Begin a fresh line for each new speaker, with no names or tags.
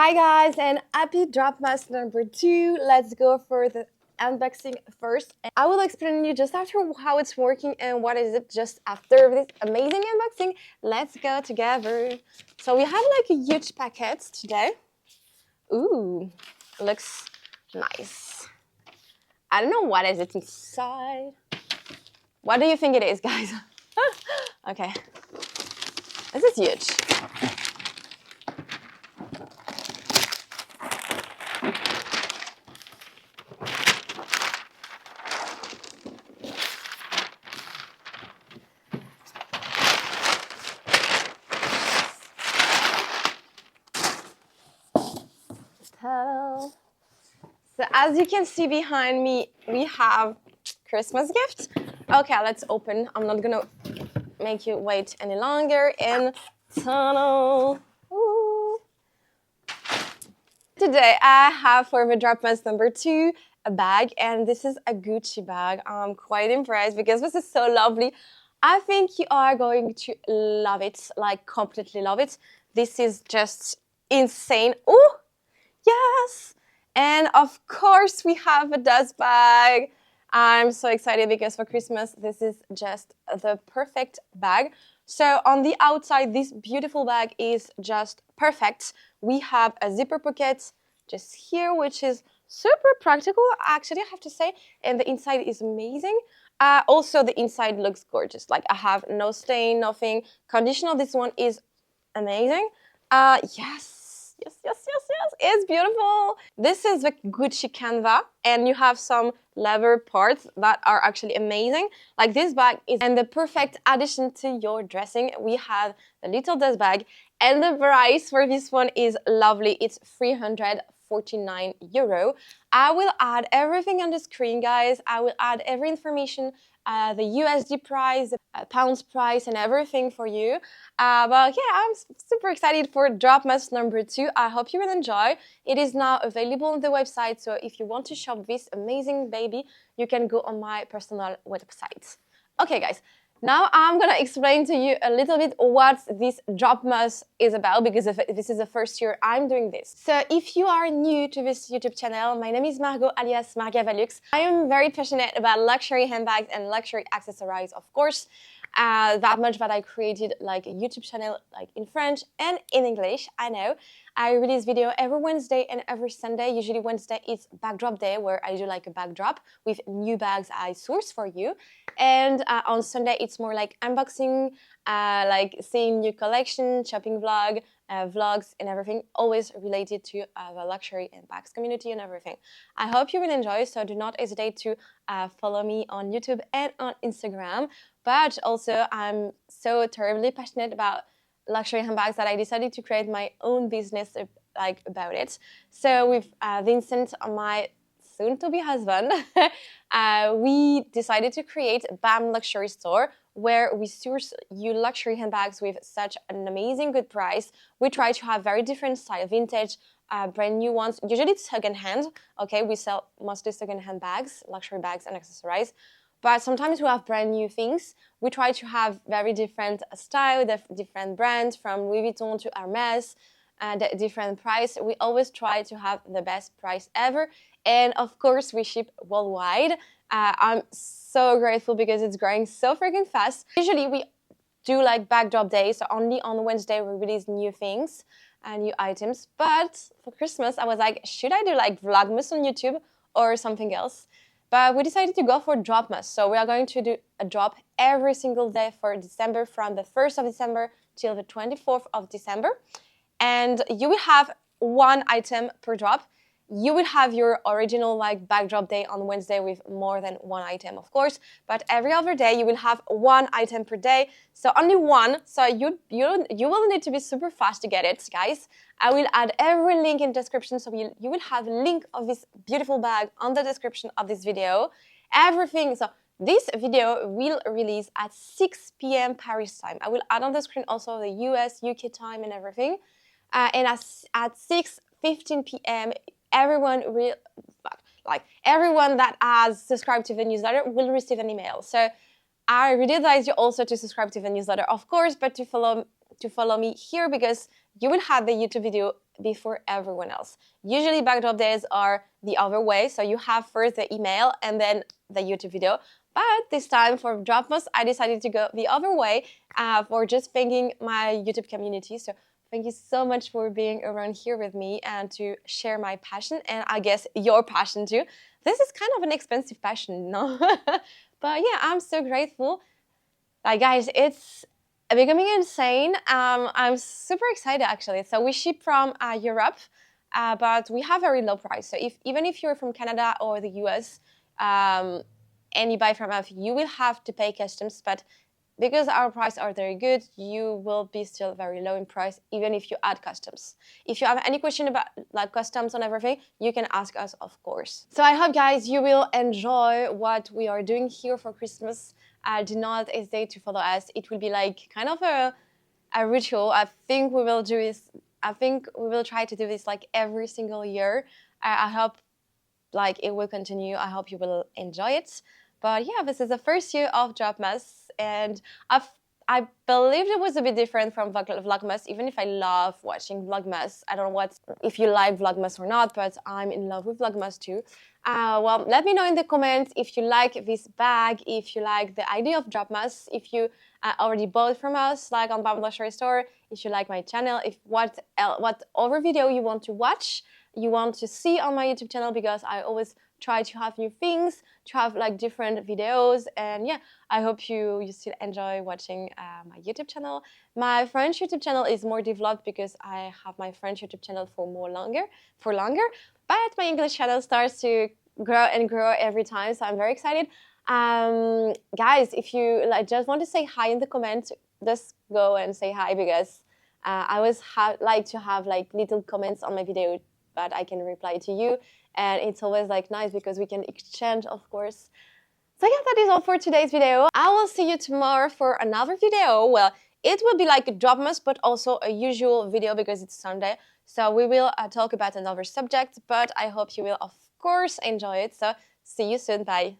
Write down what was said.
Hi guys, and happy Dropmas number 2. Let's go for the unboxing first. I will explain you just after how it's working and what is it just after this amazing unboxing. Let's go together. So we have like a huge packet today. Ooh, looks nice. I don't know what is it inside. What do you think it is, guys? Okay, this is huge. So as you can see behind me, we have Christmas gifts. Okay, let's open. I'm not gonna make you wait any longer. And tunnel. Ooh. Today I have for the Dropmas number 2 a bag, and this is a Gucci bag. I'm quite impressed because this is so lovely. I think you are going to love it, like completely love it. This is just insane. Oh, yes! And of course we have a dust bag. I'm so excited because for Christmas this is just the perfect bag. So on the outside, this beautiful bag is just perfect. We have a zipper pocket just here, which is super practical, actually, I have to say. And the inside is amazing. Also, the inside looks gorgeous. Like, I have no stain, nothing. Condition of this one is amazing. Yes. It's beautiful. This is the Gucci canvas, and you have some leather parts that are actually amazing. Like this bag is and the perfect addition to your dressing. We have the little dust bag, and the price for this one is lovely. It's €349. I will add everything on the screen, guys. I will add every information, the USD price, pounds price, and everything for you. But yeah, I'm super excited for Dropmas number 2. I hope you will enjoy. It is now available on the website, so if you want to shop this amazing baby, you can go on my personal website. Okay, guys. Now I'm gonna explain to you a little bit what this Dropmas is about, because this is the first year I'm doing this. So if you are new to this YouTube channel, my name is Margot alias margavalux. I am very passionate about luxury handbags and luxury accessories, of course. That much that I created like a YouTube channel like in French and in English, I know. I release video every Wednesday and every Sunday. Usually Wednesday is backdrop day, where I do like a backdrop with new bags I source for you. And on Sunday it's more like unboxing, like seeing new collection, shopping vlog, vlogs and everything, always related to the luxury and bags community and everything. I hope you will enjoy, so do not hesitate to follow me on YouTube and on Instagram. But also I'm so terribly passionate about luxury handbags that I decided to create my own business like about it. So with Vincent, my soon-to-be husband, we decided to create bamluxurystore, where we source you luxury handbags with such an amazing good price. We try to have very different style, vintage, brand new ones. Usually it's second-hand. Okay, we sell mostly second-hand bags, luxury bags and accessories. But sometimes we have brand new things. We try to have very different style, different brands, from Louis Vuitton to Hermes, and different price. We always try to have the best price ever. And of course, we ship worldwide. I'm so grateful because it's growing so freaking fast. Usually we do like backdrop days, so only on Wednesday we release new things and new items. But for Christmas, I was like, should I do like Vlogmas on YouTube or something else? But we decided to go for Dropmas. So we are going to do a drop every single day for December, from the 1st of December till the 24th of December. And you will have one item per drop. You will have your original like backdrop day on Wednesday with more than one item, of course. But every other day you will have one item per day. So only one. So you will need to be super fast to get it, guys. I will add every link in the description, so you will have a link of this beautiful bag on the description of this video. Everything. So this video will release at 6 p.m. Paris time. I will add on the screen also the US, UK time and everything. And at 6:15 p.m. everyone will, like everyone that has subscribed to the newsletter will receive an email. So I really advise you also to subscribe to the newsletter, of course, but to follow me here, because you will have the YouTube video before everyone else. Usually backdrop days are the other way, so you have first the email and then the YouTube video. But this time for Dropmas, I decided to go the other way for just thanking my YouTube community. So thank you so much for being around here with me and to share my passion, and I guess your passion too. This is kind of an expensive passion, no? But yeah, I'm so grateful. Like, guys, it's becoming insane. I'm super excited actually. So we ship from Europe, but we have very low price. So even if you're from Canada or the US, and you buy from us, you will have to pay customs. But because our prices are very good, you will be still very low in price, even if you add customs. If you have any question about like customs and everything, you can ask us, of course. So I hope, guys, you will enjoy what we are doing here for Christmas. Do not hesitate to follow us. It will be like kind of a ritual. I think we will try to do this like every single year. I hope like it will continue. I hope you will enjoy it. But yeah, this is the first year of Dropmas, and I believe it was a bit different from Vlogmas, even if I love watching Vlogmas. I don't know if you like Vlogmas or not, but I'm in love with Vlogmas too. Well, let me know in the comments if you like this bag, if you like the idea of Dropmas, if you already bought from us, like on bamluxurystore, if you like my channel, if what other video you want to watch, you want to see on my YouTube channel, because I always try to have new things, to have like different videos. And yeah, I hope you still enjoy watching my YouTube channel. My French YouTube channel is more developed because I have my French YouTube channel for longer, but my English channel starts to grow and grow every time, so I'm very excited. Guys, if you just want to say hi in the comments, just go and say hi, because I always like to have like little comments on my video, but I can reply to you, and it's always like nice because we can exchange, of course. So yeah, that is all for today's video. I will see you tomorrow for another video. Well, it will be like a Dropmas, but also a usual video because it's Sunday. So we will talk about another subject, but I hope you will, of course, enjoy it. So see you soon. Bye.